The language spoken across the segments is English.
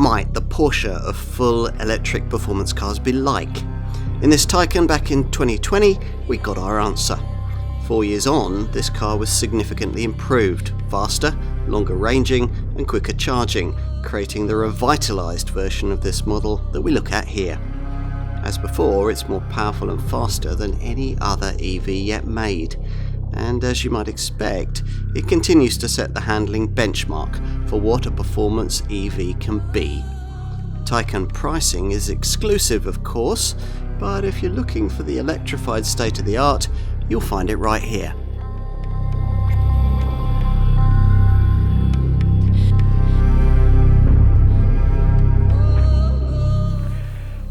might the Porsche of full electric performance cars be like? In this Taycan back in 2020, we got our answer. 4 years on, this car was significantly improved, faster, longer ranging and quicker charging, creating the revitalised version of this model that we look at here. As before, it's more powerful and faster than any other EV yet made. And as you might expect, it continues to set the handling benchmark for what a performance EV can be. Taycan pricing is exclusive, of course, but if you're looking for the electrified state-of-the-art, you'll find it right here.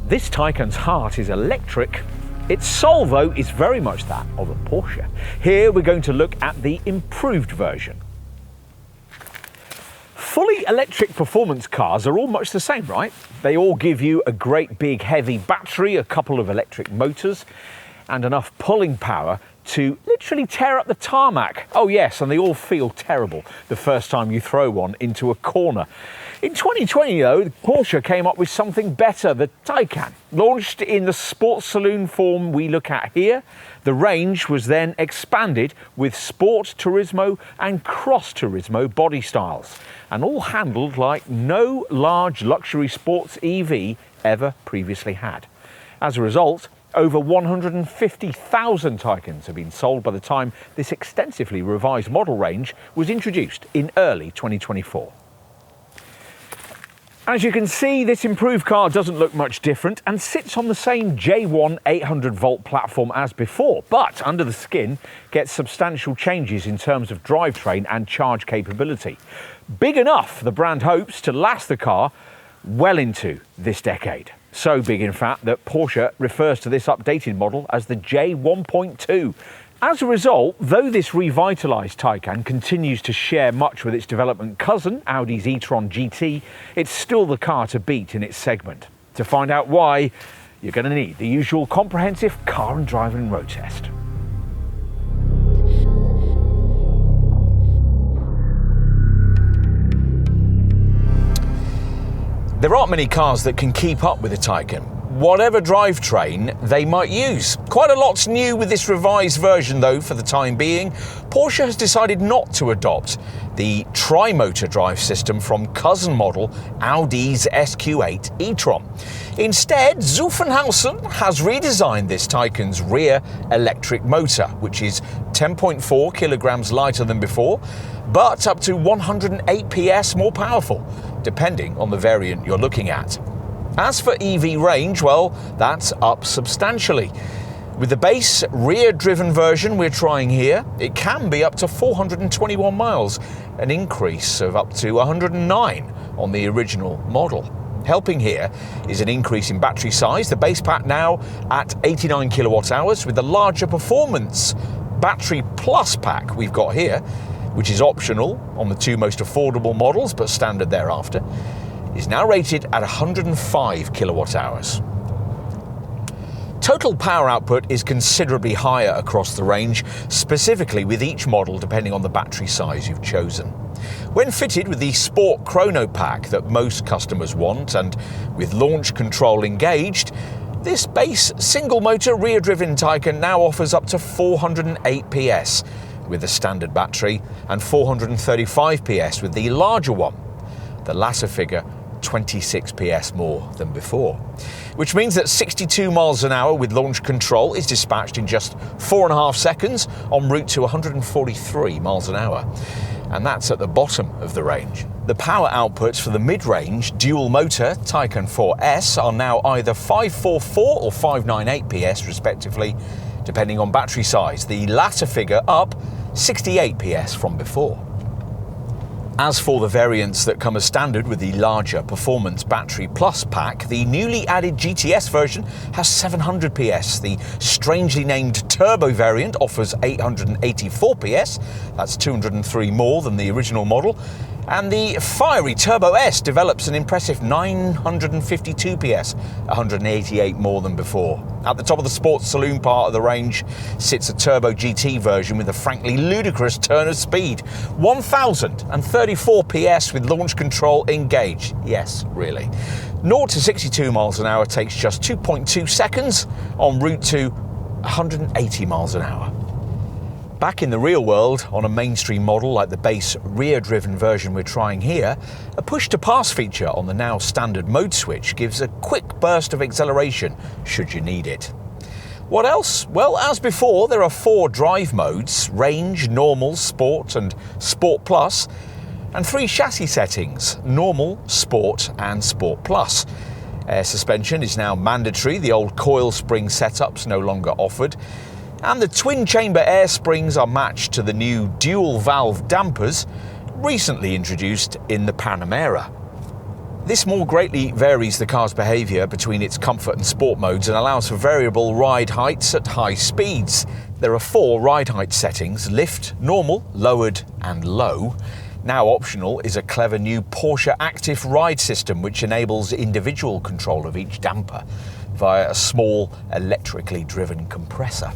This Taycan's heart is electric. Its soul, though, is very much that of a Porsche. Here we're going to look at the improved version. Fully electric performance cars are all much the same, right? They all give you a great big heavy battery, a couple of electric motors, and enough pulling power to literally tear up the tarmac. Oh yes, and they all feel terrible the first time you throw one into a corner. In 2020 though, Porsche came up with something better, the Taycan. Launched in the sports saloon form we look at here, the range was then expanded with sport turismo and cross turismo body styles, and all handled like no large luxury sports EV ever previously had. As a result, over 150,000 Taycans have been sold by the time this extensively revised model range was introduced in early 2024. As you can see, this improved car doesn't look much different and sits on the same J1 800-volt platform as before, but under the skin gets substantial changes in terms of drivetrain and charge capability. Big enough, the brand hopes, to last the car well into this decade. So big, in fact, that Porsche refers to this updated model as the J1.2. As a result, though this revitalised Taycan continues to share much with its development cousin, Audi's e-tron GT, it's still the car to beat in its segment. To find out why, you're going to need the usual comprehensive car and driving road test. There aren't many cars that can keep up with the Taycan, whatever drivetrain they might use. Quite a lot's new with this revised version though for the time being. Porsche has decided not to adopt the tri-motor drive system from cousin model Audi's SQ8 e-tron. Instead, Zuffenhausen has redesigned this Taycan's rear electric motor, which is 10.4 kilograms lighter than before, but up to 108 PS more powerful, depending on the variant you're looking at. As for EV range, well, that's up substantially. With the base rear-driven version we're trying here, it can be up to 421 miles, an increase of up to 109 on the original model. Helping here is an increase in battery size, the base pack now at 89 kilowatt hours, with the larger performance battery plus pack we've got here, which is optional on the two most affordable models but standard thereafter, is now rated at 105 kilowatt hours. Total power output is considerably higher across the range, specifically with each model depending on the battery size you've chosen. When fitted with the Sport Chrono Pack that most customers want and with launch control engaged, this base single-motor rear-driven Taycan now offers up to 408 PS with the standard battery and 435 PS with the larger one. The latter figure 26 PS more than before, which means that 62 miles an hour with launch control is dispatched in just 4.5 seconds en route to 143 miles an hour. And that's at the bottom of the range. The power outputs for the mid-range dual-motor Taycan 4S are now either 544 or 598 PS respectively, depending on battery size, the latter figure up 68 PS from before. As for the variants that come as standard with the larger Performance Battery Plus pack, the newly added GTS version has 700 PS. The strangely named Turbo variant offers 884 PS, that's 203 more than the original model, And the fiery Turbo S develops an impressive 952 PS, 188 more than before. At the top of the sports saloon part of the range sits a Turbo GT version with a frankly ludicrous turn of speed. 1034 PS with launch control engaged. Yes, really. 0 to 62 miles an hour takes just 2.2 seconds en route to 180 miles an hour. Back in the real world, on a mainstream model like the base rear-driven version we're trying here, a push-to-pass feature on the now standard mode switch gives a quick burst of acceleration should you need it. What else? Well, as before, there are 4 drive modes: range, normal, sport and sport plus, and 3 chassis settings: normal, sport and sport plus. Air suspension is now mandatory, the old coil spring setup's no longer offered, and the twin-chamber air springs are matched to the new dual-valve dampers recently introduced in the Panamera. This more greatly varies the car's behaviour between its comfort and sport modes and allows for variable ride heights at high speeds. There are 4 ride height settings: lift, normal, lowered and low. Now optional is a clever new Porsche Active Ride system which enables individual control of each damper via a small electrically driven compressor.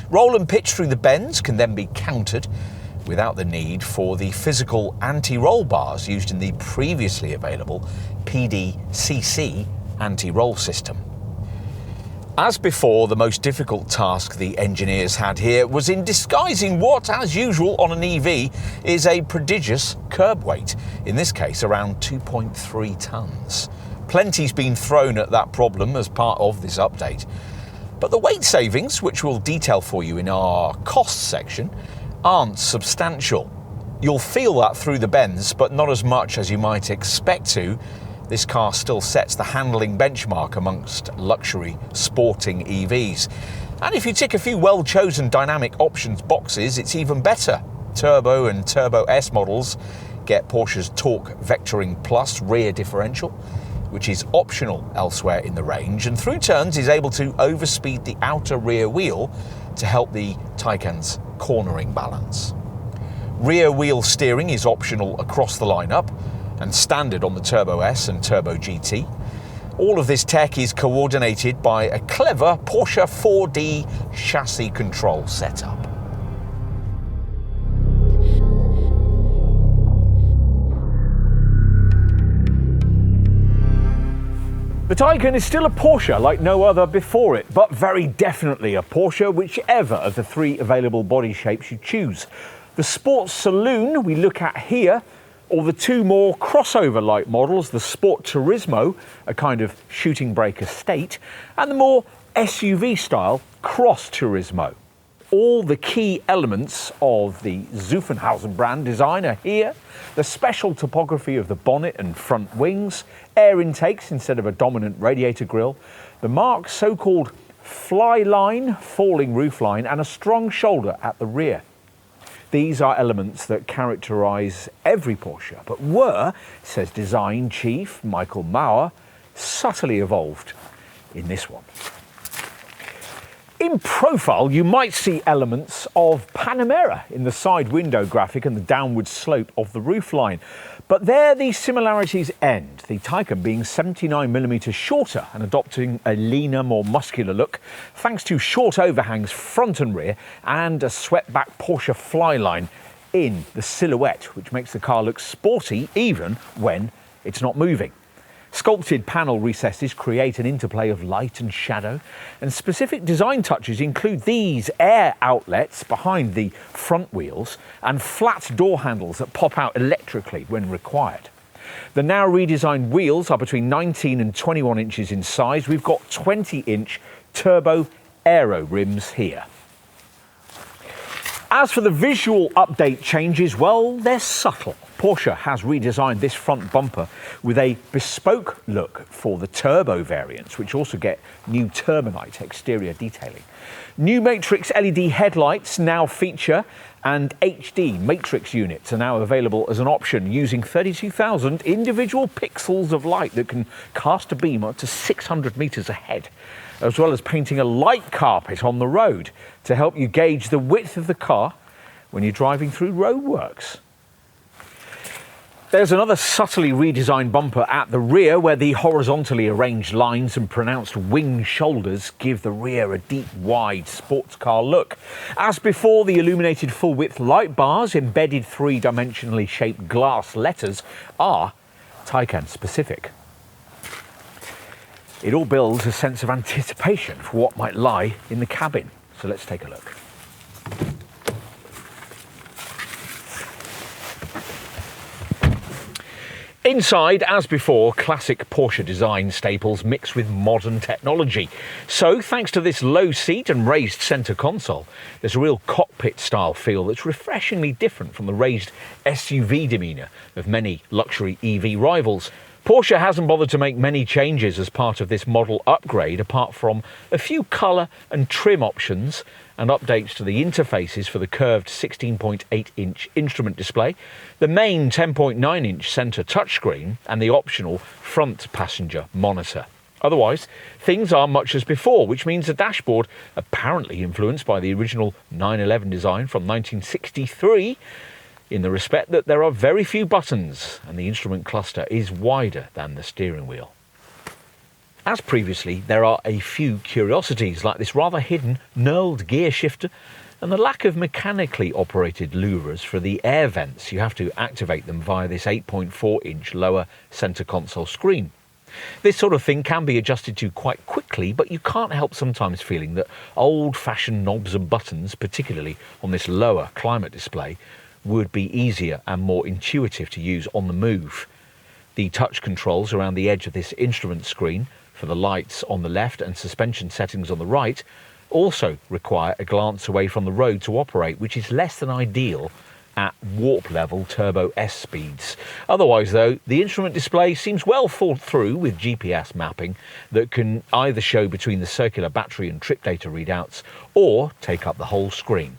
Roll and pitch through the bends can then be countered without the need for the physical anti-roll bars used in the previously available PDCC anti-roll system. As before, the most difficult task the engineers had here was in disguising what, as usual on an EV, is a prodigious curb weight, in this case around 2.3 tonnes. Plenty's been thrown at that problem as part of this update. But the weight savings, which we'll detail for you in our costs section, aren't substantial. You'll feel that through the bends, but not as much as you might expect to. This car still sets the handling benchmark amongst luxury sporting EVs. And if you tick a few well-chosen dynamic options boxes, it's even better. Turbo and Turbo S models get Porsche's Torque Vectoring Plus rear differential, which is optional elsewhere in the range, and through turns is able to overspeed the outer rear wheel to help the Taycan's cornering balance. Rear wheel steering is optional across the lineup and standard on the Turbo S and Turbo GT. All of this tech is coordinated by a clever Porsche 4D chassis control setup. The Taycan is still a Porsche like no other before it, but very definitely a Porsche whichever of the 3 available body shapes you choose. The Sports Saloon we look at here, or the 2 more crossover-like models, the Sport Turismo, a kind of shooting brake estate, and the more SUV-style Cross Turismo. All the key elements of the Zuffenhausen brand design are here: the special topography of the bonnet and front wings, air intakes instead of a dominant radiator grille, the marked so-called fly line, falling roofline, and a strong shoulder at the rear. These are elements that characterise every Porsche, but were, says design chief Michael Mauer, subtly evolved in this one. In profile, you might see elements of Panamera in the side window graphic and the downward slope of the roofline. But there these similarities end, the Taycan being 79mm shorter and adopting a leaner, more muscular look, thanks to short overhangs front and rear and a swept-back Porsche flyline in the silhouette, which makes the car look sporty even when it's not moving. Sculpted panel recesses create an interplay of light and shadow, and specific design touches include these air outlets behind the front wheels and flat door handles that pop out electrically when required. The now redesigned wheels are between 19 and 21 inches in size. We've got 20-inch turbo aero rims here. As for the visual update changes, well, they're subtle. Porsche has redesigned this front bumper with a bespoke look for the turbo variants, which also get new Turbonite exterior detailing. New matrix LED headlights now feature, and HD matrix units are now available as an option using 32,000 individual pixels of light that can cast a beam up to 600 meters ahead, as well as painting a light carpet on the road to help you gauge the width of the car when you're driving through roadworks. There's another subtly redesigned bumper at the rear where the horizontally arranged lines and pronounced wing shoulders give the rear a deep, wide sports car look. As before, the illuminated full-width light bars, embedded three-dimensionally shaped glass letters, are Taycan specific. It all builds a sense of anticipation for what might lie in the cabin. So let's take a look. Inside, as before, classic Porsche design staples mixed with modern technology. So, thanks to this low seat and raised centre console, there's a real cockpit-style feel that's refreshingly different from the raised SUV demeanour of many luxury EV rivals. Porsche hasn't bothered to make many changes as part of this model upgrade, apart from a few colour and trim options and updates to the interfaces for the curved 16.8-inch instrument display, the main 10.9-inch centre touchscreen and the optional front passenger monitor. Otherwise, things are much as before, which means the dashboard, apparently influenced by the original 911 design from 1963, in the respect that there are very few buttons and the instrument cluster is wider than the steering wheel. As previously, there are a few curiosities like this rather hidden knurled gear shifter and the lack of mechanically operated louvers for the air vents. You have to activate them via this 8.4-inch lower centre console screen. This sort of thing can be adjusted to quite quickly, but you can't help sometimes feeling that old-fashioned knobs and buttons, particularly on this lower climate display, would be easier and more intuitive to use on the move. The touch controls around the edge of this instrument screen for the lights on the left and suspension settings on the right also require a glance away from the road to operate, which is less than ideal at warp level Turbo S speeds. Otherwise though, the instrument display seems well thought through with GPS mapping that can either show between the circular battery and trip data readouts or take up the whole screen.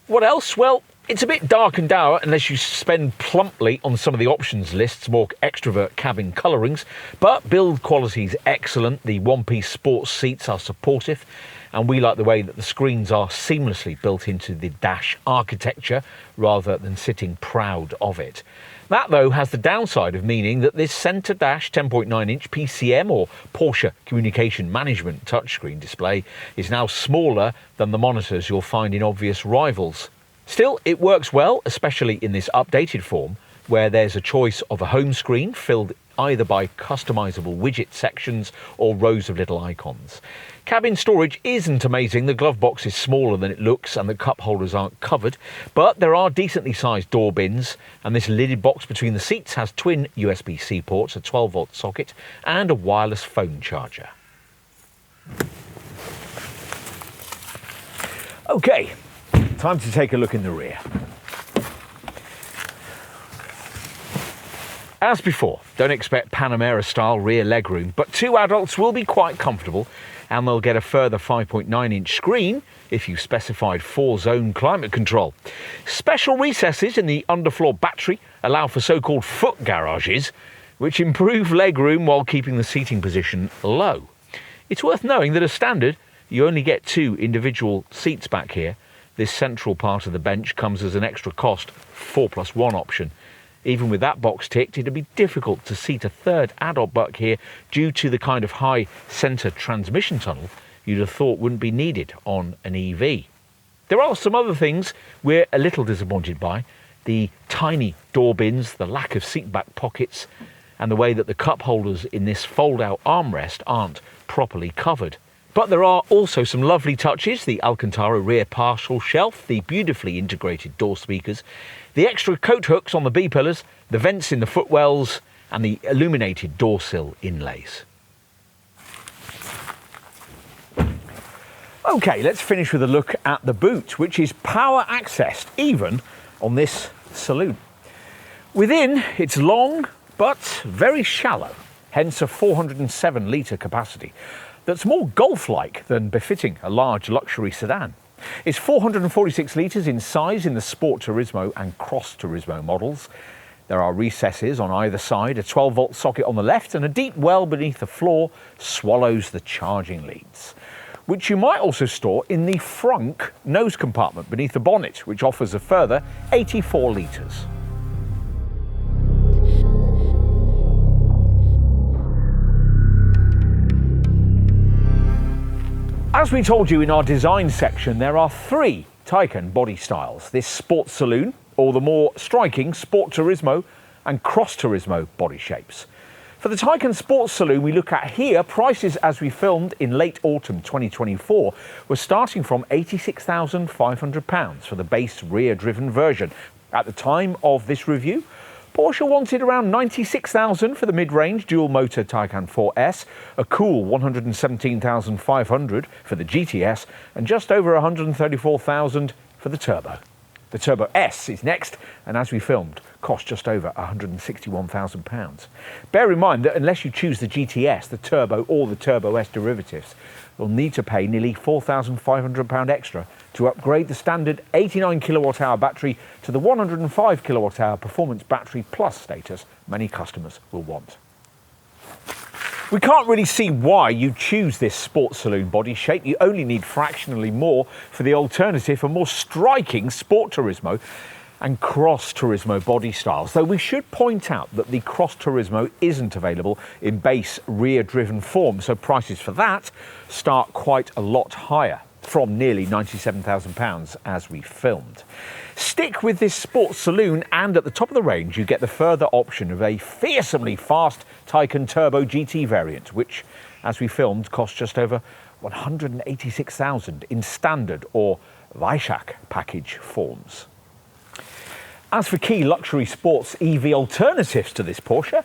What else? Well, it's a bit dark and dour unless you spend plumply on some of the options list's more extrovert cabin colourings, but build quality's excellent, the one-piece sports seats are supportive, and we like the way that the screens are seamlessly built into the dash architecture rather than sitting proud of it. That, though, has the downside of meaning that this centre dash 10.9-inch PCM or Porsche Communication Management touchscreen display is now smaller than the monitors you'll find in obvious rivals. Still, it works well, especially in this updated form, where there's a choice of a home screen filled either by customisable widget sections or rows of little icons. Cabin storage isn't amazing. The glove box is smaller than it looks and the cup holders aren't covered, but there are decently sized door bins, and this lidded box between the seats has twin USB-C ports, a 12-volt socket and a wireless phone charger. Okay, time to take a look in the rear. As before, don't expect Panamera-style rear legroom, but two adults will be quite comfortable, and they'll get a further 5.9-inch screen if you specified 4-zone climate control. Special recesses in the underfloor battery allow for so-called foot garages, which improve legroom while keeping the seating position low. It's worth knowing that as standard, you only get 2 individual seats back here. This central part of the bench comes as an extra cost 4+1 option. Even with that box ticked, it'd be difficult to seat a third adult back here due to the kind of high centre transmission tunnel you'd have thought wouldn't be needed on an EV. There are some other things we're a little disappointed by. The tiny door bins, the lack of seat back pockets, and the way that the cup holders in this fold-out armrest aren't properly covered. But there are also some lovely touches: the Alcantara rear partial shelf, the beautifully integrated door speakers, the extra coat hooks on the B-pillars, the vents in the footwells, and the illuminated door sill inlays. Okay, let's finish with a look at the boot, which is power accessed even on this saloon. Within, it's long but very shallow, hence a 407-litre capacity. That's more Golf-like than befitting a large luxury sedan. It's 446 litres in size in the Sport Turismo and Cross Turismo models. There are recesses on either side, a 12-volt socket on the left, and a deep well beneath the floor swallows the charging leads, which you might also store in the frunk nose compartment beneath the bonnet, which offers a further 84 litres. As we told you in our design section, there are 3 Taycan body styles: this Sport Saloon, or the more striking Sport Turismo and Cross Turismo body shapes. For the Taycan Sport Saloon we look at here, prices as we filmed in late autumn 2024 were starting from £86,500 for the base rear-driven version. At the time of this review, Porsche wanted around £96,000 for the mid-range dual-motor Taycan 4S, a cool £117,500 for the GTS, and just over £134,000 for the Turbo. The Turbo S is next, and as we filmed, cost just over £161,000. Bear in mind that unless you choose the GTS, the Turbo or the Turbo S derivatives, you'll need to pay nearly £4,500 extra to upgrade the standard 89 kilowatt-hour battery to the 105 kilowatt-hour Performance Battery Plus status many customers will want. We can't really see why you choose this Sport Saloon body shape. You only need fractionally more for the alternative for more striking Sport Turismo and Cross Turismo body styles, though we should point out that the Cross Turismo isn't available in base rear-driven form, so prices for that start quite a lot higher, from nearly £97,000 as we filmed. Stick with this Sport Saloon, and at the top of the range you get the further option of a fearsomely fast Taycan Turbo GT variant, which, as we filmed, costs just over £186,000 in standard or Weissach package forms. As for key luxury sports EV alternatives to this Porsche,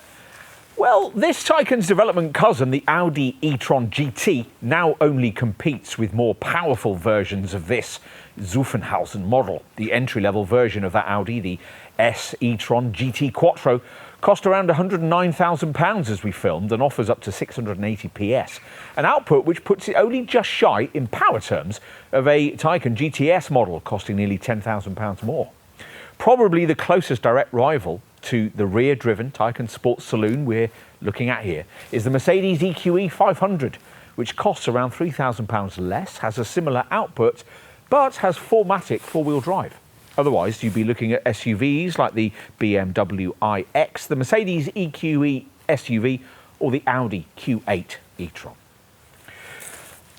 well, this Taycan's development cousin, the Audi e-tron GT, now only competes with more powerful versions of this Zuffenhausen model. The entry-level version of that Audi, the S e-tron GT Quattro, cost around £109,000 as we filmed and offers up to 680 PS, an output which puts it only just shy, in power terms, of a Taycan GTS model costing nearly £10,000 more. Probably the closest direct rival to the rear-driven Taycan Sport Saloon we're looking at here is the Mercedes EQE 500, which costs around £3,000 less, has a similar output, but has 4MATIC four-wheel drive. Otherwise, you'd be looking at SUVs like the BMW iX, the Mercedes EQE SUV, or the Audi Q8 e-tron.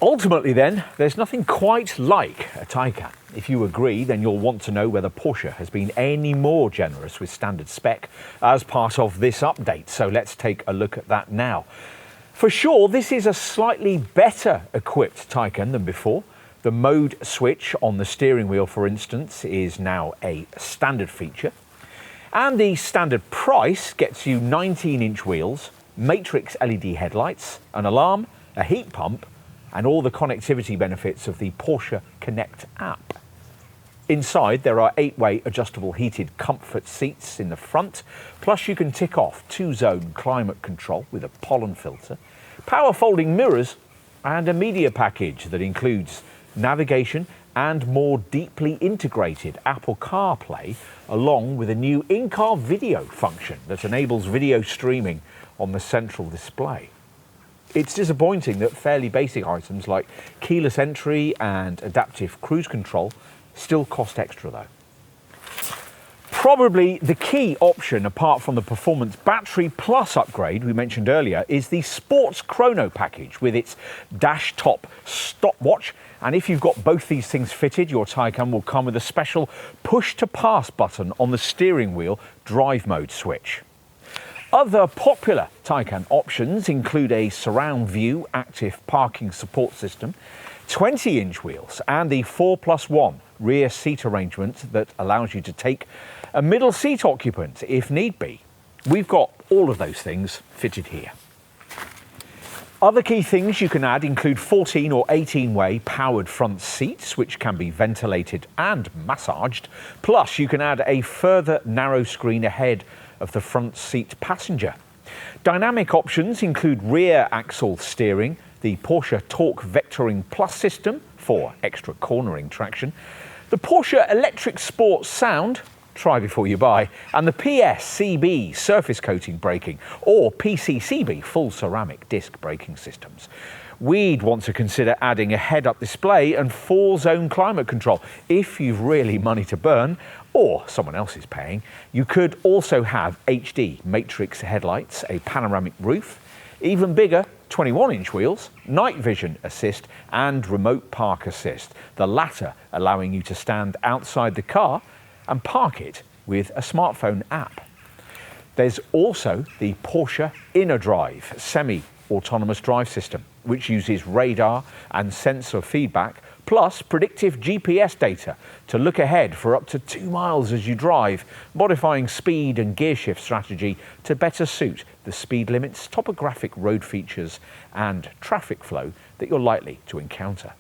Ultimately then, there's nothing quite like a Taycan. If you agree, then you'll want to know whether Porsche has been any more generous with standard spec as part of this update. So let's take a look at that now. For sure, this is a slightly better equipped Taycan than before. The mode switch on the steering wheel, for instance, is now a standard feature. And the standard price gets you 19-inch wheels, matrix LED headlights, an alarm, a heat pump, and all the connectivity benefits of the Porsche Connect app. Inside, there are 8-way adjustable heated comfort seats in the front, plus you can tick off 2-zone climate control with a pollen filter, power folding mirrors, and a media package that includes navigation and more deeply integrated Apple CarPlay, along with a new in-car video function that enables video streaming on the central display. It's disappointing that fairly basic items like keyless entry and adaptive cruise control still cost extra though. Probably the key option, apart from the Performance Battery Plus upgrade we mentioned earlier, is the Sports Chrono package with its dash top stopwatch. And if you've got both these things fitted, your Taycan will come with a special push-to-pass button on the steering wheel drive mode switch. Other popular Taycan options include a surround view active parking support system, 20-inch wheels, and the 4+1 rear seat arrangement that allows you to take a middle seat occupant if need be. We've got all of those things fitted here. Other key things you can add include 14 or 18-way powered front seats, which can be ventilated and massaged. Plus, you can add a further narrow screen ahead of the front seat passenger. Dynamic options include rear axle steering, the Porsche Torque Vectoring Plus system for extra cornering traction, the Porsche Electric Sport Sound, try before you buy, and the PSCB surface coating braking or PCCB full ceramic disc braking systems. We'd want to consider adding a head-up display and 4-zone climate control. If you've really money to burn, or someone else is paying, you could also have HD matrix headlights, a panoramic roof, even bigger 21-inch wheels, night vision assist and remote park assist, the latter allowing you to stand outside the car and park it with a smartphone app. There's also the Porsche Inner Drive semi-autonomous drive system, which uses radar and sensor feedback, plus predictive GPS data to look ahead for up to 2 miles as you drive, modifying speed and gear shift strategy to better suit the speed limits, topographic road features and traffic flow that you're likely to encounter.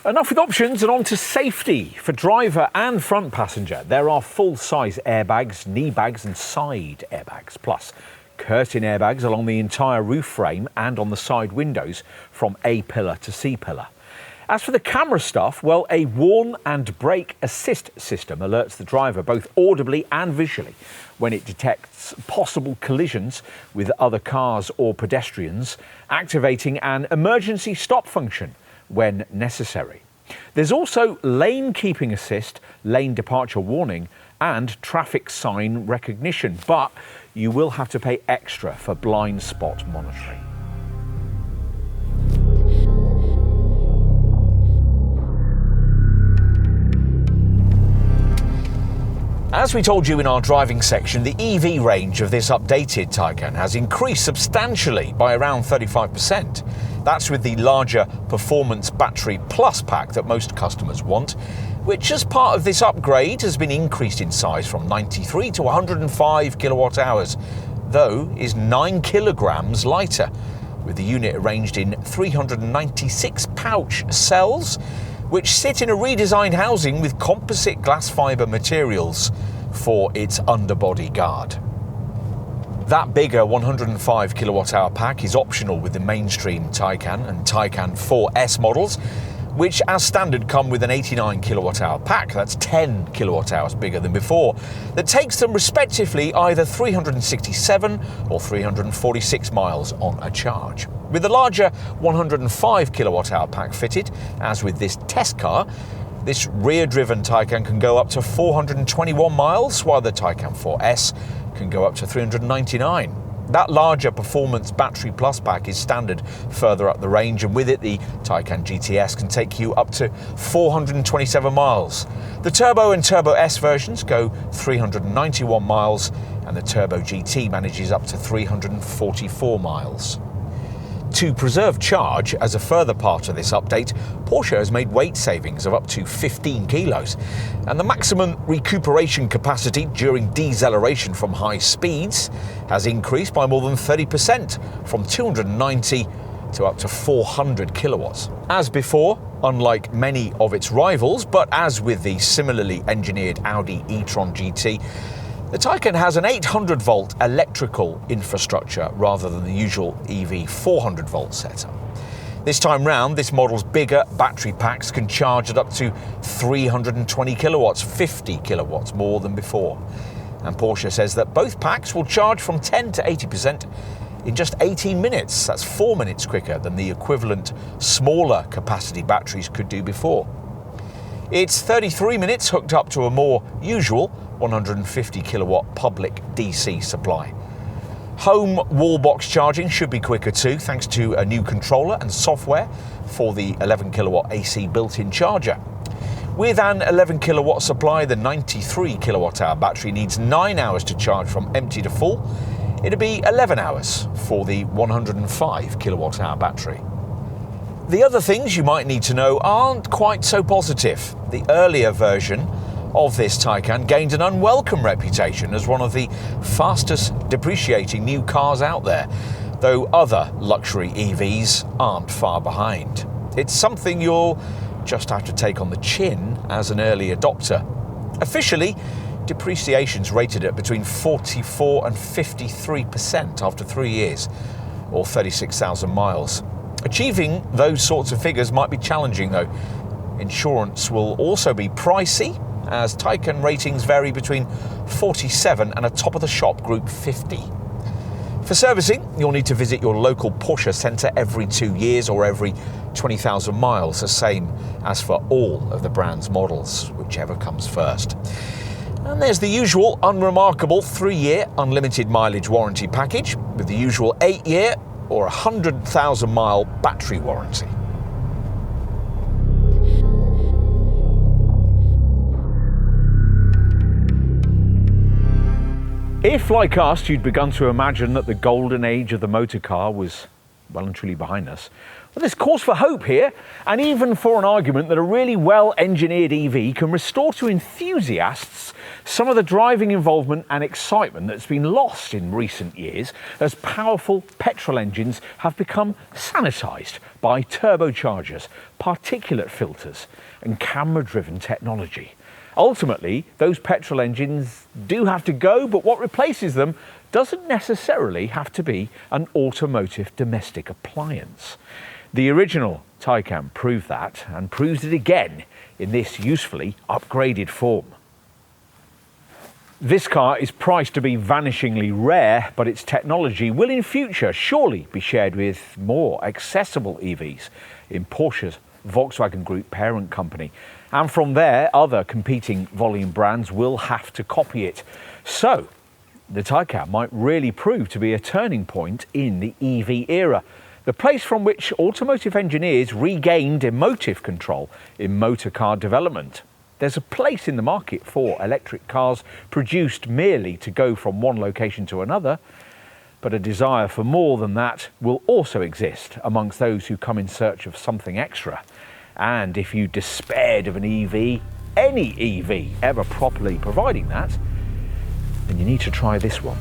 Enough with options and on to safety. For driver and front passenger, there are full-size airbags, knee bags and side airbags, plus curtain airbags along the entire roof frame and on the side windows from A pillar to C pillar. As for the camera stuff, well, a warn and brake assist system alerts the driver both audibly and visually when it detects possible collisions with other cars or pedestrians, activating an emergency stop function when necessary. There's also lane keeping assist, lane departure warning and traffic sign recognition, but you will have to pay extra for blind spot monitoring. As we told you in our driving section, the EV range of this updated Taycan has increased substantially by around 35%. That's with the larger Performance Battery Plus pack that most customers want, which as part of this upgrade has been increased in size from 93 to 105 kilowatt hours, though is 9 kilograms lighter, with the unit arranged in 396 pouch cells, which sit in a redesigned housing with composite glass fibre materials for its underbody guard. That bigger 105 kilowatt hour pack is optional with the mainstream Taycan and Taycan 4S models, which as standard come with an 89 kilowatt hour pack, that's 10 kilowatt hours bigger than before, that takes them respectively either 367 or 346 miles on a charge. With the larger 105 kilowatt hour pack fitted, as with this test car, this rear-driven Taycan can go up to 421 miles, while the Taycan 4S can go up to 399. That larger Performance Battery Plus pack is standard further up the range, and with it the Taycan GTS can take you up to 427 miles. The Turbo and Turbo S versions go 391 miles, and the Turbo GT manages up to 344 miles. To preserve charge, as a further part of this update, Porsche has made weight savings of up to 15 kilos, and the maximum recuperation capacity during deceleration from high speeds has increased by more than 30%, from 290 to up to 400 kilowatts. As before, unlike many of its rivals, but as with the similarly engineered Audi e-tron GT, the Taycan has an 800-volt electrical infrastructure rather than the usual EV 400-volt setup. This time round, this model's bigger battery packs can charge at up to 320 kilowatts, 50 kilowatts more than before. And Porsche says that both packs will charge from 10 to 80% in just 18 minutes. That's 4 minutes quicker than the equivalent smaller capacity batteries could do before. It's 33 minutes hooked up to a more usual 150 kilowatt public DC supply. Home wall box charging should be quicker too, thanks to a new controller and software for the 11 kilowatt AC built-in charger. With an 11 kilowatt supply, the 93 kilowatt hour battery needs 9 hours to charge from empty to full. It'll be 11 hours for the 105 kilowatt hour battery. The other things you might need to know aren't quite so positive. The earlier version of this Taycan gained an unwelcome reputation as one of the fastest depreciating new cars out there, though other luxury EVs aren't far behind. It's something you'll just have to take on the chin as an early adopter. Officially, depreciation's rated at between 44 and 53% after 3 years, or 36,000 miles. Achieving those sorts of figures might be challenging though. Insurance will also be pricey, as Taycan ratings vary between 47 and a top-of-the-shop Group 50. For servicing, you'll need to visit your local Porsche centre every 2 years or every 20,000 miles, the same as for all of the brand's models, whichever comes first. And there's the usual unremarkable 3-year unlimited mileage warranty package, with the usual 8-year or a 100,000-mile battery warranty. If, like us, you'd begun to imagine that the golden age of the motor car was well and truly behind us, well, there's cause for hope here, and even for an argument that a really well-engineered EV can restore to enthusiasts some of the driving involvement and excitement that's been lost in recent years as powerful petrol engines have become sanitised by turbochargers, particulate filters and camera-driven technology. Ultimately, those petrol engines do have to go, but what replaces them doesn't necessarily have to be an automotive domestic appliance. The original Taycan proved that, and proves it again in this usefully upgraded form. This car is priced to be vanishingly rare, but its technology will in future surely be shared with more accessible EVs in Porsche's Volkswagen Group parent company. And from there, other competing volume brands will have to copy it. So, the Taycan might really prove to be a turning point in the EV era, the place from which automotive engineers regained emotive control in motor car development. There's a place in the market for electric cars produced merely to go from one location to another, but a desire for more than that will also exist amongst those who come in search of something extra. And if you despaired of an EV, any EV ever properly providing that, then you need to try this one.